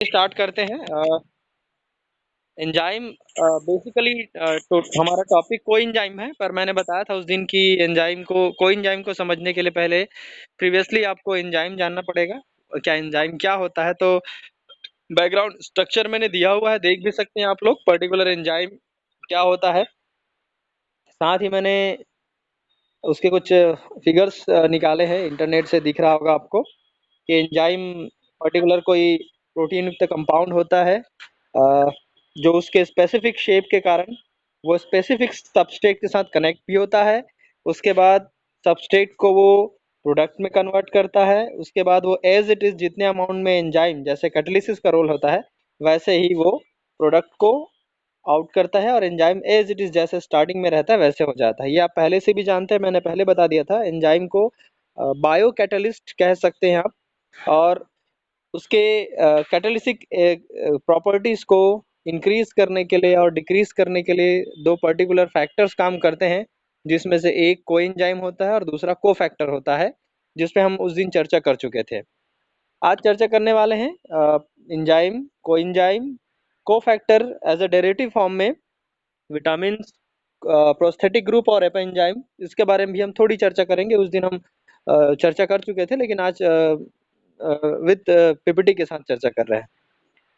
Start करते हैं। Enzyme basically तो हमारा टॉपिक कोएंजाइम है, पर मैंने बताया था उस दिन कि एंजाइम को कोएंजाइम को समझने के लिए पहले प्रीवियसली आपको एंजाइम जानना पड़ेगा। क्या एंजाइम क्या होता है, तो बैकग्राउंड स्ट्रक्चर मैंने दिया हुआ है, देख भी सकते हैं आप लोग पर्टिकुलर एंजाइम क्या होता है। साथ ही मैंने उसके कुछ फिगर्स निकाले हैं, इंटरनेट से दिख रहा होगा आपको कि एंजाइम पर्टिकुलर कोई प्रोटीन युक्त कंपाउंड होता है जो उसके स्पेसिफिक शेप के कारण वो स्पेसिफिक सबस्ट्रेट के साथ कनेक्ट भी होता है। उसके बाद सबस्ट्रेट को वो प्रोडक्ट में कन्वर्ट करता है। उसके बाद वो एज इट इज़ जितने अमाउंट में एंजाइम जैसे कैटालिसिस का रोल होता है वैसे ही वो प्रोडक्ट को आउट करता है और एंजाइम एज इट इज़ जैसे स्टार्टिंग में रहता है वैसे हो जाता है। ये आप पहले से भी जानते हैं, मैंने पहले बता दिया था। एंजाइम को बायो कैटलिस्ट कह सकते हैं आप। और उसके कैटालिसिक प्रॉपर्टीज को इंक्रीज करने के लिए और डिक्रीज करने के लिए दो पर्टिकुलर फैक्टर्स काम करते हैं, जिसमें से एक कोएंजाइम होता है और दूसरा कोफैक्टर होता है, जिसपे हम उस दिन चर्चा कर चुके थे। आज चर्चा करने वाले हैं enzyme, coenzyme, cofactor as a derivative form में, विटामिन, प्रोस्थेटिक ग्रुप और एपेंजाइम, इसके बारे में भी हम थोड़ी चर्चा करेंगे। उस दिन हम चर्चा कर चुके थे, लेकिन आज विद पीपीटी के साथ चर्चा कर रहे हैं।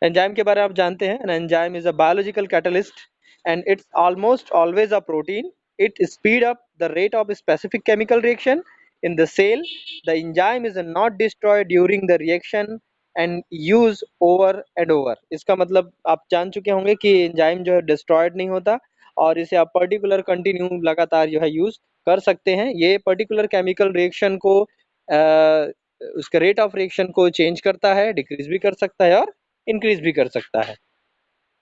एंजाइम के बारे में आप जानते हैं, an enzyme is a biological catalyst and it's almost always a protein. It speed up the rate of specific chemical reaction in the cell. The enzyme is not destroyed during the reaction and use over and over. इसका मतलब आप जान चुके होंगे कि enzyme जो है destroyed नहीं होता और इसे आप पर्टिकुलर कंटिन्यू लगातार जो है यूज कर सकते हैं। ये पर्टिकुलर केमिकल रिएक्शन को उसके रेट ऑफ रिएक्शन को चेंज करता है, डिक्रीज भी कर सकता है और इंक्रीज भी कर सकता है।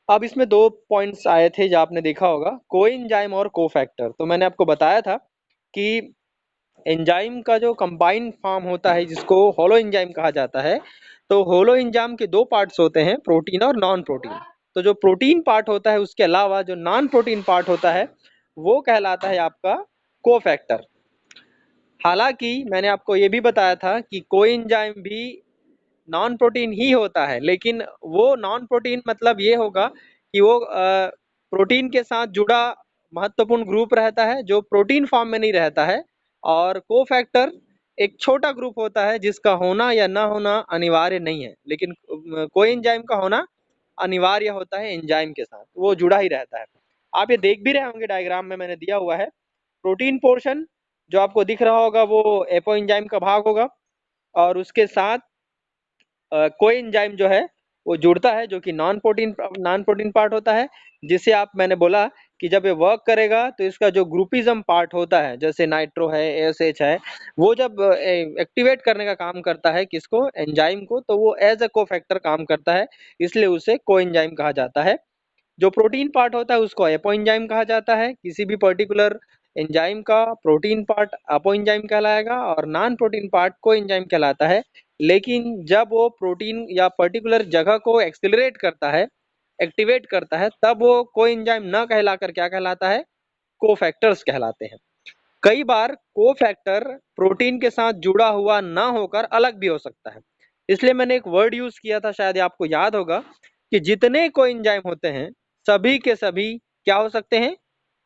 अब इसमें दो पॉइंट्स आए थे जो आपने देखा होगा, कोएंजाइम और कोफैक्टर। तो मैंने आपको बताया था कि एंजाइम का जो कंबाइंड फॉर्म होता है जिसको होलो एंजाइम कहा जाता है, तो होलो एंजाइम के दो पार्ट्स होते हैं, प्रोटीन और नॉन प्रोटीन। तो जो प्रोटीन पार्ट होता है उसके अलावा जो नॉन प्रोटीन पार्ट होता है वो कहलाता है आपका कोफैक्टर। हालांकि मैंने आपको ये भी बताया था कि कोएंजाइम भी नॉन प्रोटीन ही होता है, लेकिन वो नॉन प्रोटीन मतलब ये होगा कि वो प्रोटीन के साथ जुड़ा महत्वपूर्ण ग्रुप रहता है जो प्रोटीन फॉर्म में नहीं रहता है। और कोफैक्टर एक छोटा ग्रुप होता है जिसका होना या ना होना अनिवार्य नहीं है, लेकिन कोएंजाइम का होना अनिवार्य होता है। एंजाइम के साथ वो जुड़ा ही रहता है। आप ये देख भी रहे होंगे, डायग्राम में मैंने दिया हुआ है। प्रोटीन पोर्शन जो आपको दिख रहा होगा वो एपो एंजाइम का भाग होगा और उसके साथ कोएंजाइम जो है वो जुड़ता है, जो कि नॉन प्रोटीन पार्ट होता है, जिसे आप मैंने बोला कि जब ये वर्क करेगा तो इसका जो ग्रुपिज्म पार्ट होता है जैसे नाइट्रो है, एएसएच है, वो जब एक्टिवेट करने का काम करता है किसको, एंजाइम को, तो वो एज अ कोफैक्टर काम करता है, इसलिए उसे कोएंजाइम कहा जाता है। जो प्रोटीन पार्ट होता है उसको एपोएंजाइम कहा जाता है। किसी भी पर्टिकुलर एंजाइम का प्रोटीन पार्ट अपोएंजाइम कहलाएगा और नॉन प्रोटीन पार्ट कोएंजाइम कहलाता है। लेकिन जब वो प्रोटीन या पर्टिकुलर जगह को एक्सिलरेट करता है, एक्टिवेट करता है, तब वो कोएंजाइम न कहलाकर क्या कहलाता है, कोफैक्टर्स कहलाते हैं। कई बार कोफैक्टर प्रोटीन के साथ जुड़ा हुआ ना होकर अलग भी हो सकता है। इसलिए मैंने एक वर्ड यूज किया था, शायद आपको याद होगा, कि जितने कोएंजाइम होते हैं सभी के सभी क्या हो सकते हैं,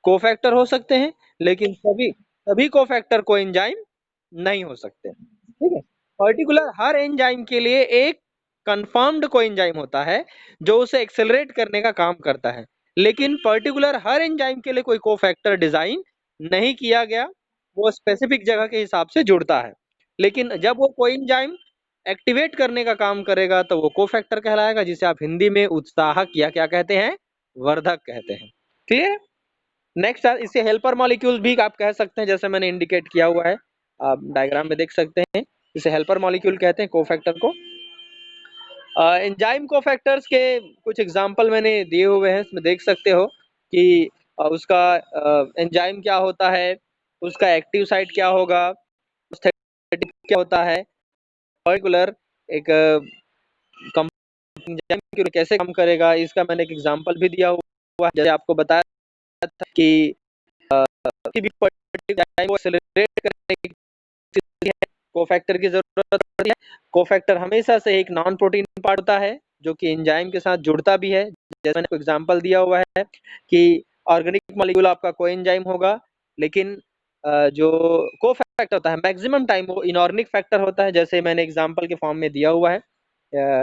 कोफैक्टर हो सकते हैं, लेकिन सभी सभी कोफैक्टर कोएंजाइम नहीं हो सकते। ठीक है। पर्टिकुलर हर एंजाइम के लिए एक कंफर्म्ड कोएंजाइम होता है जो उसे एक्सेलरेट करने का काम करता है, लेकिन पर्टिकुलर हर एंजाइम के लिए कोई कोफैक्टर डिजाइन नहीं किया गया, वो स्पेसिफिक जगह के हिसाब से जुड़ता है। लेकिन जब वो कोएंजाइम एक्टिवेट करने का काम करेगा तो वो कोफैक्टर कहलाएगा, जिसे आप हिंदी में उत्साहक या क्या कहते हैं, वर्धक कहते हैं। क्लियर? नेक्स्ट इसे हेल्पर मॉलिक्यूल भी आप कह सकते हैं, जैसे मैंने इंडिकेट किया हुआ है, आप डायग्राम में देख सकते हैं। इसे हेल्पर मॉलिक्यूल कहते हैं कोफैक्टर को। एंजाइम कोफैक्टर्स के कुछ एग्जांपल मैंने दिए हुए हैं, इसमें देख सकते हो कि उसका एंजाइम क्या होता है, उसका एक्टिव साइट क्या होगा, क्या होता है, पर्टिकुलर एक एंजाइम कैसे काम करेगा, इसका मैंने एक एग्जांपल भी दिया हुआ है। जैसे आपको बताया था कि किसी भी एंजाइम को एक्सेलरेट करने के लिए कोफैक्टर की जरूरत पड़ती है। कोफैक्टर हमेशा से एक नॉन प्रोटीन पार्ट होता है जो कि एंजाइम के साथ जुड़ता भी है। जैसे मैंने एग्जांपल दिया हुआ है कि ऑर्गेनिक मॉलिक्यूल आपका कोएंजाइम होगा, लेकिन जो कोफैक्टर होता है मैक्सिमम टाइम वो इनऑर्गेनिक फैक्टर होता है, जैसे मैंने एग्जांपल के फॉर्म में दिया हुआ है।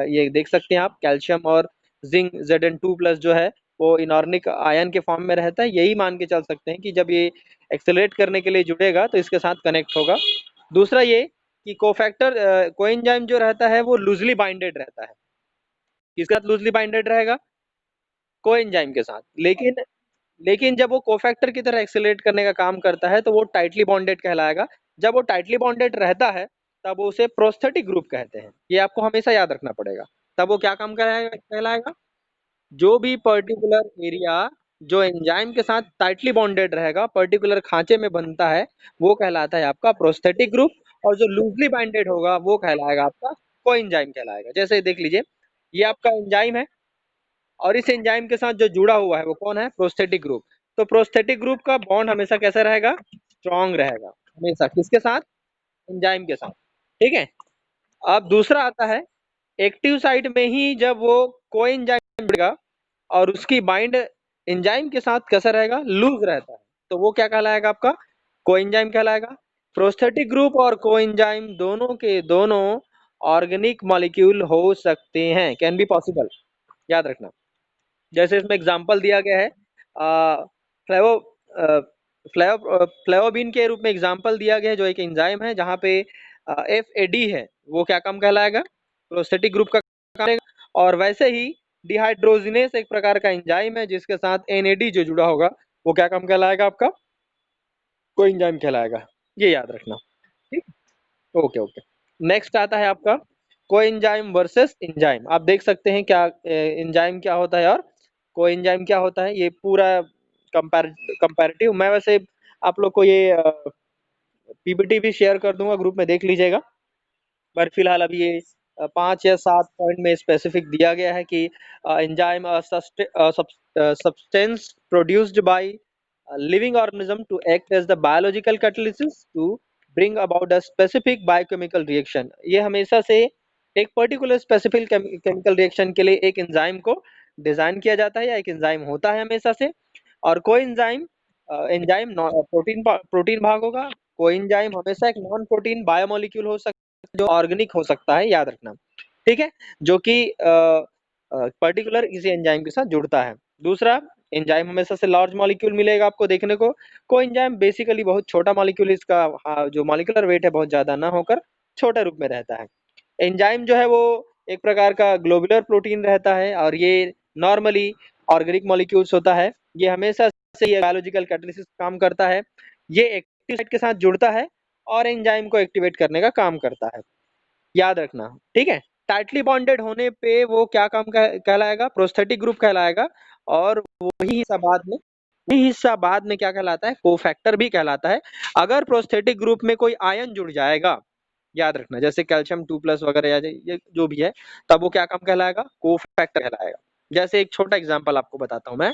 ये देख सकते हैं आप, कैल्शियम और जिंक Zn2+ जो है वो इनऑर्गेनिक आयन के फॉर्म में रहता है। यही मान के चल सकते हैं कि जब ये एक्सेलरेट करने के लिए जुड़ेगा तो इसके साथ कनेक्ट होगा। दूसरा ये कि कोफैक्टर कोएंजाइम जो रहता है वो लूजली बाइंडेड रहता है। किसके साथ लूजली बाइंडेड रहेगा? कोएंजाइम के साथ। लेकिन लेकिन जब वो कोफैक्टर की तरह एक्सेलरेट करने का काम करता है तो वो टाइटली बॉन्डेड कहलाएगा। जब वो टाइटली बॉन्डेड रहता है तब वो उसे प्रोस्थेटिक ग्रुप कहते हैं। ये आपको हमेशा याद रखना पड़ेगा। तब वो क्या काम कराएगा कहलाएगा? जो भी पर्टिकुलर एरिया जो एंजाइम के साथ टाइटली बॉन्डेड रहेगा, पर्टिकुलर खांचे में बनता है, वो कहलाता है आपका प्रोस्थेटिक ग्रुप। और जो लूजली बाइंडेड होगा वो कहलाएगा आपका कोएंजाइम कहलाएगा। जैसे देख लीजिए, ये आपका एंजाइम है और इस एंजाइम के साथ जो जुड़ा हुआ है वो कौन है? Prosthetic group. तो प्रोस्थेटिक ग्रुप का बॉन्ड हमेशा कैसा रहेगा? स्ट्रॉन्ग रहेगा हमेशा। किसके साथ? एंजाइम के साथ। ठीक है। अब दूसरा आता है एक्टिव साइट में ही, जब वो कोएंजाइम जुड़ेगा और उसकी बाइंड एंजाइम के साथ कैसा रहेगा? लूज रहता है, तो वो क्या कहलाएगा आपका? कोएंजाइम कहलाएगा। प्रोस्थेटिक ग्रुप और कोएंजाइम दोनों के दोनों ऑर्गेनिक मॉलिक्यूल हो सकते हैं, कैन बी पॉसिबल, याद रखना। जैसे इसमें एग्जांपल दिया गया है फ्लेवो फ्लेवोबिन के रूप में एग्जांपल दिया गया है, जो एक एंजाइम है जहाँ पे FAD है, वो क्या काम कहलाएगा? प्रोस्थेटिक ग्रुप का काम करेगा। और वैसे ही डिहाइड्रोजिनेस एक प्रकार का एंजाइम है जिसके साथ NAD जो जुड़ा होगा, वो क्या काम कहलाएगा आपका? कोएंजाइम कहलाएगा। ये याद रखना। ठीक। Okay okay. नेक्स्ट आता है आपका कोएंजाइम वर्सेस एंजाइम। आप देख सकते हैं क्या एंजाइम क्या होता है और कोएंजाइम क्या होता है। ये पूरा कंपैरेटिव, मैं वैसे आप लोग को ये PPT भी शेयर कर दूंगा, ग्रुप में देख लीजिएगा। पर फिलहाल अभी ये 5 या 7 पॉइंट में स्पेसिफिक दिया गया है कि enzyme substance produced by living organism to act as the biological catalysis to bring about a specific biochemical reaction। ये हमेशा से एक पर्टिकुलर स्पेसिफिक केमिकल रिएक्शन के लिए एक एंजाइम को डिजाइन किया जाता है या एक एंजाइम होता है हमेशा से। और कोई एंजाइम एंजाइम प्रोटीन प्रोटीन भाग होगा। कोई एंजाइम हमेशा एक नॉन प्रोटीन बायोमोलिक्यूल हो सकता है जो ऑर्गेनिक हो सकता है, याद रखना। ठीक है। जो कि पर्टिकुलर किसी एंजाइम के साथ जुड़ता है। दूसरा, एंजाइम हमेशा से लार्ज मॉलिक्यूल मिलेगा आपको देखने को। कोएंजाइम बेसिकली बहुत छोटा मॉलिक्यूल, इसका जो मॉलिक्यूलर वेट है बहुत ज्यादा ना होकर छोटे रूप में रहता है। एंजाइम जो है वो एक प्रकार का ग्लोबुलर प्रोटीन रहता है और ये नॉर्मली ऑर्गेनिक मॉलिक्यूल्स होता है। ये हमेशा से ये बायोलॉजिकल कैटालिसिस काम करता है। ये एक्टिव साइट के साथ जुड़ता है और एंजाइम को एक्टिवेट करने का काम करता है, याद रखना। ठीक है। टाइटली बॉन्डेड होने पे वो क्या काम कहलाएगा? प्रोस्थेटिक ग्रुप कहलाएगा। और वही हिस्सा बाद में क्या कहलाता है? कोफैक्टर भी कहलाता है। अगर प्रोस्थेटिक ग्रुप में कोई आयन जुड़ जाएगा, याद रखना, जैसे कैल्शियम 2+ वगैरह या ये जो भी है, तब वो क्या काम कहलाएगा? कोफैक्टर कहलाएगा। जैसे एक छोटा एग्जांपल आपको बताता हूँ मैं।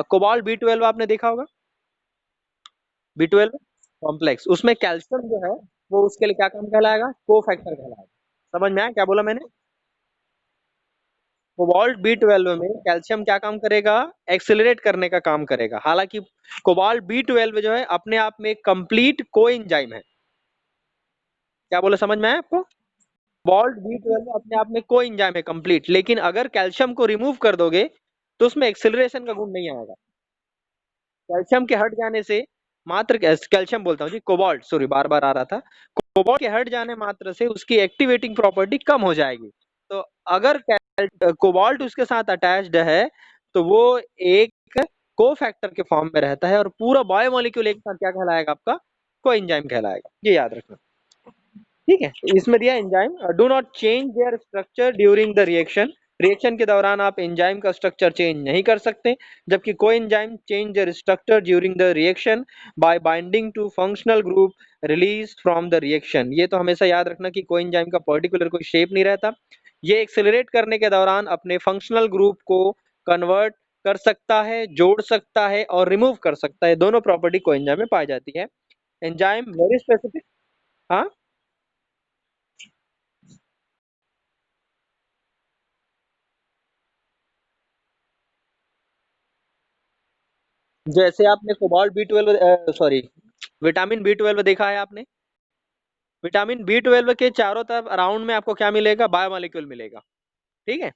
कोबाल्ट B12 आपने देखा होगा, B12 कॉम्प्लेक्स, उसमें कैल्शियम जो है वो उसके लिए क्या काम कहलाएगा? कोफैक्टर कहलाएगा। समझ में आया क्या बोला मैंने? कोबाल्ट B12 में कैल्शियम क्या काम करेगा? एक्सेलरेट करने का काम करेगा। हालांकि कोबाल्ट B12 जो है अपने आप में कंप्लीट कोएंजाइम है। क्या बोला, समझ में आया आपको? कोबाल्ट B12 अपने आप में कोएंजाइम है कंप्लीट, लेकिन अगर कैल्शियम को रिमूव कर दोगे तो उसमें एक्सेलरेशन का गुण नहीं आएगा। कैल्शियम के हट जाने से मात्र, कैल्शियम बोलता हूँ जी, कोबाल्ट, सॉरी बार बार आ रहा था। कोबाल्ट के हट जाने मात्र से उसकी एक्टिवेटिंग प्रॉपर्टी कम हो जाएगी। तो अगर कोबाल्ट उसके साथ अटैच्ड है तो वो एक कोफैक्टर के फॉर्म में रहता है और पूरा बायोमोलिक्यूल एक साथ क्या कहलाएगा आपका? कोएंजाइम कहलाएगा। ये याद रखना। ठीक है। इसमें दिया enzyme do not change their structure during the reaction. Reaction के दौरान आप एंजाइम का स्ट्रक्चर चेंज नहीं कर सकते, जबकि coenzyme change their structure during the reaction by binding to functional group release from the reaction. ये तो हमेशा याद रखना कि कोएंजाइम का पर्टिकुलर कोई शेप नहीं रहता। ये एक्सेलरेट करने के दौरान अपने फंक्शनल ग्रुप को कन्वर्ट कर सकता है, जोड़ सकता है और रिमूव कर सकता है। दोनों प्रॉपर्टी कोएंजाइम में पाई जाती है। Enzyme very specific. हाँ, जैसे आपने cobalt B12, sorry, vitamin B12 देखा है आपने? विटामिन B12 के चारों तरफ अराउंड में आपको क्या मिलेगा? बायोमोलिक्यूल मिलेगा। ठीक है।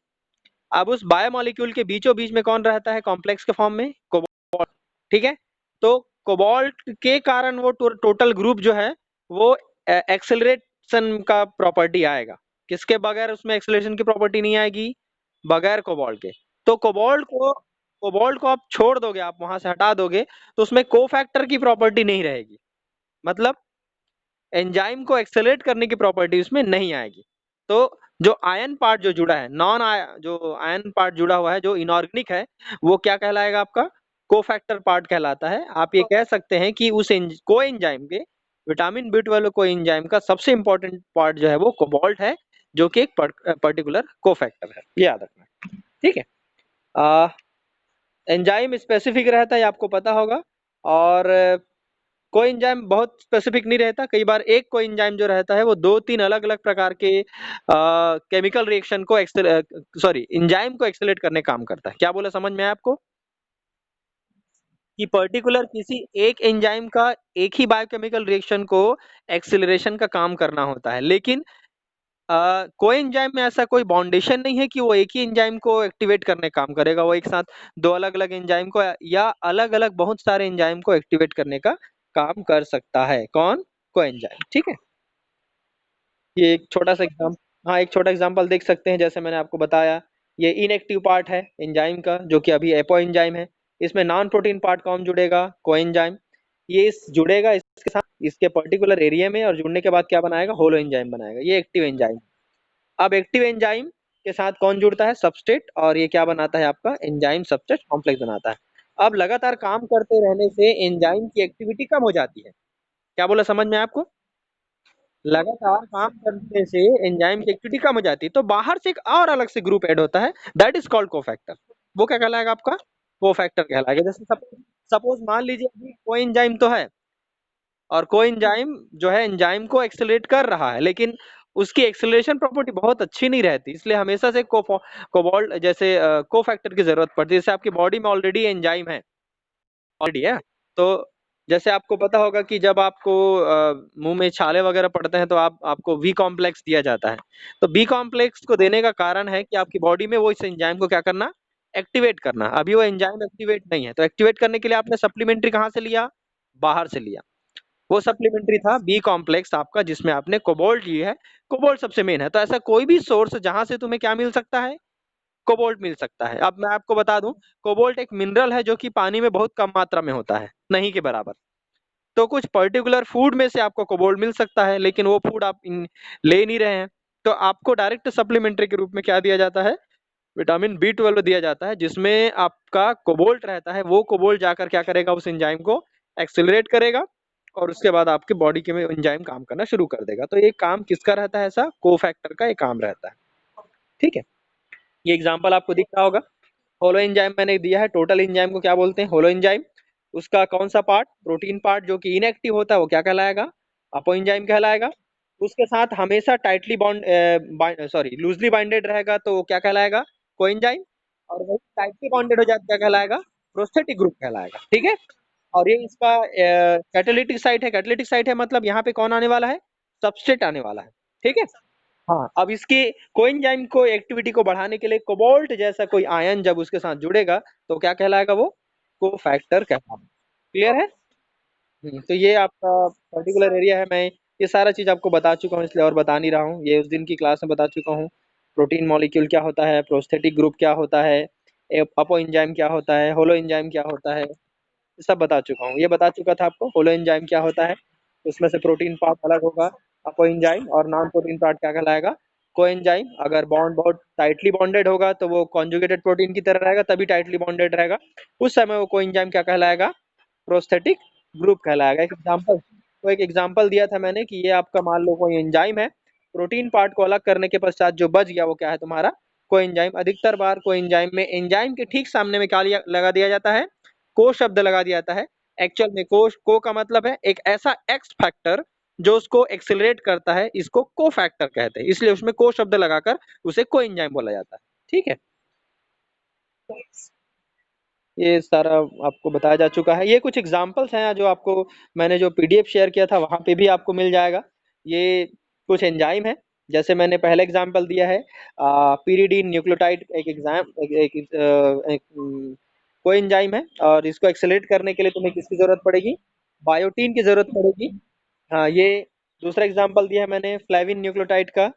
अब उस बायोमोलिक्यूल के बीचों बीच में कौन रहता है कॉम्प्लेक्स के फॉर्म में? कोबाल्ट। ठीक है। तो कोबाल्ट के कारण वो टोटल ग्रुप जो है वो एक्सेलरेशन का प्रॉपर्टी आएगा। किसके बगैर उसमें एक्सेलरेशन की प्रॉपर्टी नहीं आएगी? बगैर कोबाल्ट के। तो कोबाल्ट को आप छोड़ दोगे, आप वहां से हटा दोगे, तो उसमें कोफैक्टर की प्रॉपर्टी नहीं रहेगी। मतलब एंजाइम को एक्सेलरेट करने की प्रॉपर्टी उसमें नहीं आएगी। तो जो आयन पार्ट जो जुड़ा है, जो आयन पार्ट जुड़ा हुआ है, जो इनऑर्गेनिक है, वो क्या कहलाएगा आपका? कोफैक्टर पार्ट कहलाता है। आप ये कह सकते हैं कि उस को एंजाइम के, विटामिन B12 को एंजाइम का सबसे इंपॉर्टेंट पार्ट जो है वो कोबाल्ट है, जो कि एक पर्टिकुलर कोफैक्टर है। ये याद रखना। ठीक है। एंजाइम स्पेसिफिक रहता है, आपको पता होगा। और कोएंजाइम बहुत स्पेसिफिक नहीं रहता। कई बार एक कोएंजाइम जो रहता है वो दो तीन अलग अलग प्रकार के केमिकल रिएक्शन को सॉरी एंजाइम को एक्सेलरेट करने काम करता है। क्या बोला, समझ में आया आपको? कि पर्टिकुलर किसी एक एंजाइम का एक ही बायोकेमिकल रिएक्शन को एक्सेलरेशन का काम करना होता है, लेकिन कोएंजाइम में ऐसा कोई बाउंडेशन नहीं है कि वो एक ही एंजाइम को एक्टिवेट करने का काम करेगा। वो एक साथ दो अलग अलग एंजाइम को या अलग अलग बहुत सारे एंजाइम को एक्टिवेट करने का काम कर सकता है। कौन? कोएंजाइम। ठीक है। ये एक छोटा सा एग्जाम हाँ, एक छोटा एग्जांपल देख सकते हैं। जैसे मैंने आपको बताया, ये इनएक्टिव पार्ट है एंजाइम का, जो कि अभी एपो एंजाइम है। इसमें नॉन प्रोटीन पार्ट कौन जुड़ेगा? कोएंजाइम। ये इस जुड़ेगा इसके साथ इसके पर्टिकुलर एरिया में, और जुड़ने के बाद क्या बनाएगा? होलो एंजाइम बनाएगा। ये एक्टिव एंजाइम। अब एक्टिव एंजाइम के साथ कौन जुड़ता है? सबस्ट्रेट। और ये क्या बनाता है आपका? एंजाइम सबस्ट्रेट कॉम्प्लेक्स बनाता है। अब लगातार काम करते रहने से एंजाइम की एक्टिविटी कम हो जाती है। क्या बोला, समझ में आया आपको? लगातार काम करने से एंजाइम की एक्टिविटी कम हो जाती है, तो बाहर से एक और अलग से ग्रुप ऐड होता है, दैट इज कॉल्ड कोफैक्टर। वो क्या कहलाएगा आपका? कोफैक्टर कहलाएगा। जैसे सपोज सपोज मान लीजिए अभी कोई एंजाइम तो है, और कोई एंजाइम जो है एंजाइम को एक्सेलरेट कर रहा है, लेकिन उसकी एक्सेलरेशन प्रॉपर्टी बहुत अच्छी नहीं रहती, इसलिए हमेशा से कोबाल्ट जैसे कोफैक्टर की जरूरत पड़ती है। जैसे आपकी बॉडी में ऑलरेडी एंजाइम है, ऑलरेडी है। तो जैसे आपको पता होगा कि जब आपको मुंह में छाले वगैरह पड़ते हैं, तो आपको बी कॉम्प्लेक्स दिया जाता है। तो बी कॉम्प्लेक्स को देने का कारण है कि आपकी बॉडी में वो इस एंजाइम को क्या करना? एक्टिवेट करना। अभी वो एंजाइम एक्टिवेट नहीं है, तो एक्टिवेट करने के लिए आपने सप्लीमेंट्री कहाँ से लिया? बाहर से लिया। वो सप्लीमेंट्री था बी कॉम्प्लेक्स आपका, जिसमें आपने कोबाल्ट ली है। कोबाल्ट सबसे मेन है। तो ऐसा कोई भी सोर्स जहां से तुम्हें क्या मिल सकता है? कोबाल्ट मिल सकता है। अब मैं आपको बता दूं, कोबाल्ट एक मिनरल है जो कि पानी में बहुत कम मात्रा में होता है, नहीं के बराबर। तो कुछ पर्टिकुलर फूड में से आपको कोबाल्ट मिल सकता है, लेकिन वो फूड आप ले नहीं रहे हैं। तो आपको डायरेक्ट सप्लीमेंट्री के रूप में क्या दिया जाता है? विटामिन B12 दिया जाता है, जिसमें आपका कोबाल्ट रहता है। वो कोबाल्ट जाकर क्या करेगा? उस एंजाइम को एक्सेलरेट करेगा, और उसके बाद आपकी बॉडी के में एंजाइम काम करना शुरू कर देगा। तो ये काम किसका रहता है? ऐसा कोफैक्टर का ये काम रहता है। ठीक है। ये एग्जांपल आपको दिख रहा होगा। होलो एंजाइम मैंने दिया है। टोटल एंजाइम को क्या बोलते हैं? Holo enzyme. उसका कौन सा पार्ट? प्रोटीन पार्ट, जो कि इनएक्टिव होता है, वो क्या कहलाएगा? अपो एंजाइम कहलाएगा। उसके साथ हमेशा tightly bond sorry loosely binded रहेगा, तो वो क्या कहलाएगा? कोएंजाइम। और वही टाइटली बॉन्डेड हो जाता है, क्या कहलाएगा? प्रोस्थेटिक ग्रुप कहलाएगा। ठीक है। और ये इसका कैटालिटिक साइट है। कैटालिटिक साइट है मतलब यहाँ पे कौन आने वाला है? सबस्ट्रेट आने वाला है। ठीक है। हाँ, अब इसके कोएंजाइम को एक्टिविटी को बढ़ाने के लिए कोबाल्ट जैसा कोई आयन जब उसके साथ जुड़ेगा, तो क्या कहलाएगा? वो कोफैक्टर कहलाएगा। क्लियर है? तो ये आपका पर्टिकुलर एरिया है। मैं ये सारा चीज आपको बता चुका हूँ, इसलिए और बता नहीं रहा हूँ। ये उस दिन की क्लास में बता चुका हूँ। प्रोटीन मॉलिक्यूल क्या होता है, प्रोस्थेटिक ग्रुप क्या होता है, अपो एंजाइम क्या होता है, होलो एंजाइम क्या होता है, ये सब बता चुका हूँ। ये बता चुका था आपको होलो एंजाइम क्या होता है। उसमें से प्रोटीन पार्ट अलग होगा, अपो एंजाइम, और नॉन प्रोटीन पार्ट क्या कहलाएगा? कोएंजाइम। अगर बॉन्ड बहुत टाइटली बॉन्डेड होगा तो वो कॉन्जुगेटेड प्रोटीन की तरह रहेगा, तभी टाइटली बॉन्डेड रहेगा। उस समय वो कोएंजाइम क्या कहलाएगा? प्रोस्थेटिक ग्रुप कहलाएगा। एक एग्जांपल दिया था मैंने कि ये आपका मान लो कोई एंजाइम है। प्रोटीन पार्ट को अलग करने के पश्चात जो बच गया वो क्या है तुम्हारा? कोएंजाइम। अधिकतर बार कोएंजाइम में एंजाइम के ठीक सामने में क्या लगा दिया जाता है? को शब्द लगा दिया जाता है। एक्चुअल में को का मतलब है एक ऐसा एक्स फैक्टर जो उसको एक्सेलरेट करता है, इसको को फैक्टर कहते हैं, इसलिए उसमें को शब्द लगाकर उसे को एंजाइम बोला जाता है। ठीक है। ये सारा आपको बताया जा चुका है। ये कुछ एग्जांपल्स हैं जो आपको मैंने जो पीडीएफ शेयर किया था वहाँ पे भी आपको मिल जाएगा। ये कुछ एंजाइम है, जैसे मैंने पहले एग्जांपल दिया है pyridine न्यूक्लियोटाइड, एक एग्जाम एक कोई एंजाइम है, और इसको एक्सेलरेट करने के लिए तुम्हें किसकी जरूरत पड़ेगी? बायोटीन की जरूरत पड़ेगी। हाँ, ये दूसरा एग्जांपल दिया है मैंने फ्लेविन न्यूक्लियोटाइड का।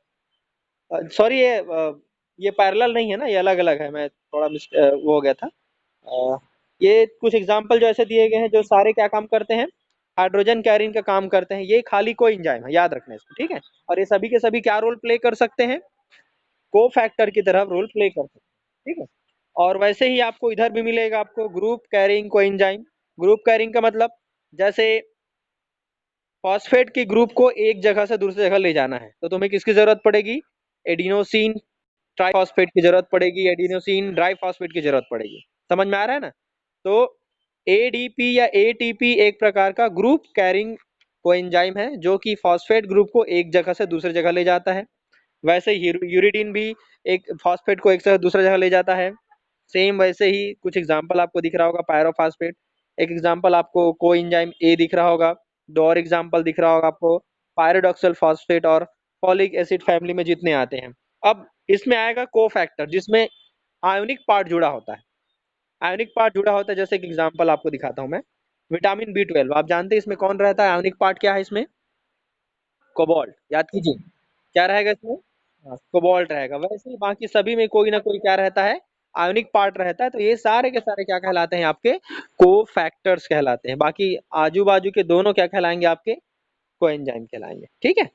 सॉरी, ये पैरेलल नहीं है ना, ये अलग अलग है, मैं थोड़ा वो हो गया था। अ, ये कुछ एग्जाम्पल जो ऐसे दिए गए हैं जो सारे क्या काम करते हैं? हाइड्रोजन कैरिंग का काम करते हैं। ये खाली को एंजाइम है, याद रखना इसको, ठीक है। और ये सभी के सभी क्या रोल प्ले कर सकते हैं? को फैक्टर की तरह रोल प्ले कर सकते हैं, ठीक है। और वैसे ही आपको इधर भी मिलेगा, आपको ग्रुप कैरिंग को एंजाइम। ग्रुप कैरिंग का मतलब, जैसे फॉस्फेट के ग्रुप को एक जगह से दूसरी जगह ले जाना है, तो तुम्हें किसकी जरूरत पड़ेगी? एडिनोसिन ट्राइफॉस्फेट की जरूरत पड़ेगी, एडिनोसिन डाइफॉस्फेट की जरूरत पड़ेगी। समझ में आ रहा है ना? तो एडीपी या एटीपी एक प्रकार का ग्रुप कैरिंग कोएंजाइम है जो कि फॉस्फेट ग्रुप को एक जगह से दूसरी जगह ले जाता है। वैसे ही यूरिडीन भी एक फॉस्फेट को एक से दूसरी जगह ले जाता है। सेम वैसे ही कुछ एग्जांपल आपको दिख रहा होगा, पायरोफॉस्फेट एक एग्जांपल, आपको कोएंजाइम ए दिख रहा होगा। दो और एग्जांपल दिख रहा होगा आपको, पायरोडॉक्सल फॉस्फेट और फॉलिक एसिड फैमिली में जितने आते हैं। अब इसमें आएगा कोफैक्टर, जिसमें आयोनिक पार्ट जुड़ा होता है। आयोनिक पार्ट जुड़ा होता है, जैसे कि एग्जांपल आपको दिखाता हूं मैं। विटामिन बी 12, आप जानते हैं इसमें कौन रहता है? आयोनिक पार्ट क्या है इसमें? कोबाल्ट, याद कीजिए। क्या रहेगा इसमें? हाँ, कोबाल्ट रहेगा। वैसे ही बाकी सभी में कोई ना कोई क्या रहता है? आयोनिक पार्ट रहता है। तो ये सारे के सारे क्या कहलाते हैं? आपके को फैक्टर्स कहलाते हैं। बाकी आजू बाजू के दोनों क्या कहलाएंगे? आपके कोएंजाइम कहलाएंगे, ठीक है।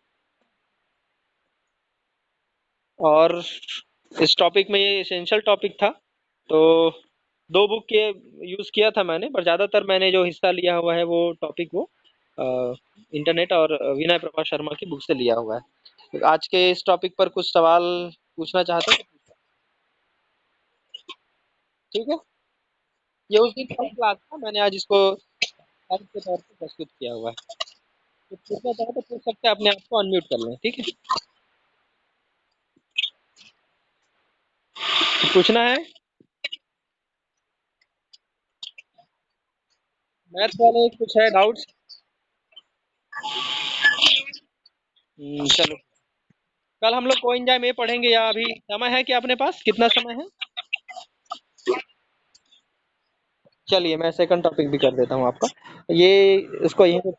और इस टॉपिक में ये एसेंशियल टॉपिक था। तो दो बुक के यूज़ किया था मैंने, पर ज़्यादातर मैंने जो हिस्सा लिया हुआ है वो टॉपिक वो इंटरनेट और विनय प्रभा शर्मा की बुक से लिया हुआ है। तो आज के इस टॉपिक पर कुछ सवाल पूछना चाहते हैं? ठीक है। ये उस दिन कल क्लास था, मैंने आज इसको आज के तौर पर प्रस्तुत किया हुआ है। तो पूछना चाहे तो पूछ सकते हैं, अपने आप को अनम्यूट कर लें, ठीक है। तो पूछना है? मैथ वाले कुछ है डाउट्स? चलो, कल हम लोग कोएंजाइम में पढ़ेंगे, या अभी समय है क्या अपने पास? कितना समय है? चलिए मैं सेकंड टॉपिक भी कर देता हूँ आपका। ये इसको यहीं पे